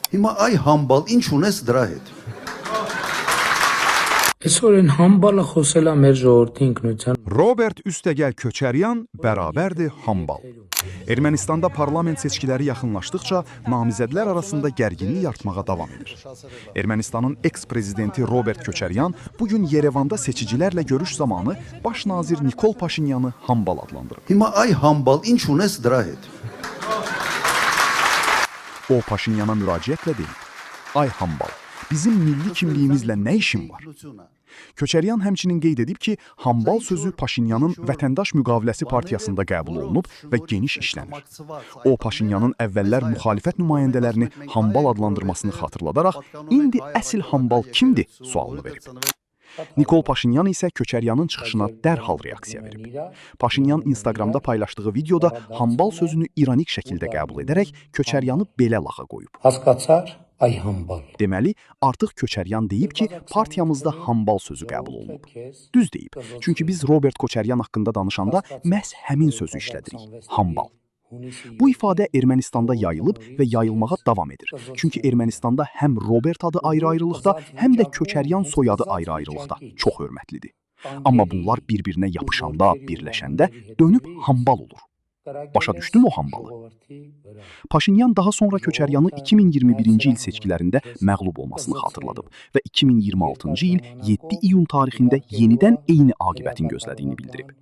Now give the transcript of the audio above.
Հիմա այ համբալ ինչ ունես դրա հետ։ Այսօր են համբալը խոսել է մեր ժողովրդի ինքնության Robert Üstəgəl Köçəryan bərabərdir hambal. Ermənistanda parlament seçkiləri yaxınlaşdıqca namizədlər arasında gərginlik artmağa davam edir. Ermənistanın eks-prezidenti Robert Köçəryan bugün Yerevanda seçicilərlə görüş zamanı baş nazir Nikol Paşinyanı hambal adlandırıb. Հիմա այ համբալ ինչ ունես դրա հետ։ O Paşinyana müraciətlə deyib: "Ay hambal, bizim milli kimliyimizlə nə işin var?" Köçəryan həmçinin qeyd edib ki, hambal sözü Paşinyanın Vətəndaş Müqaviləsi partiyasında qəbul olunub və geniş işlənir. O, Paşinyanın əvvəllər müxalifət nümayəndələrini hambal adlandırmasını xatırladaraq, indi əsl hambal kimdir sualını verib. Nikol Paşinyan isə Köçəryanın çıxışına dərhal reaksiya verib. Paşinyan Instagramda paylaşdığı videoda hambal sözünü ironik şəkildə qəbul edərək Köçəryanı belə lağa qoyub. Հասկացար, ay hambal. Deməli, artıq Köçəryan deyib ki, partiyamızda hambal sözü qəbul olunub. Düz deyib, çünki biz Robert Köçəryan haqqında danışanda məhz həmin sözü işlədirik, hambal. Bu ifadə Ermənistanda yayılıb və yayılmağa davam edir. Çünki Ermənistanda həm Robert adı ayrı-ayrılıqda, həm də Köçəryan soyadı ayrı-ayrılıqda çox hörmətlidir. Amma bunlar bir-birinə yapışanda, birləşəndə dönüb hambal olur. Başa düşdün o hambalı? Paşinyan daha sonra Köçəryanı 2021-ci il seçkilərində məğlub olmasını xatırladıb və 2026-cı il 7 iyun tarixində yenidən eyni aqibətin gözlədiyini bildirib.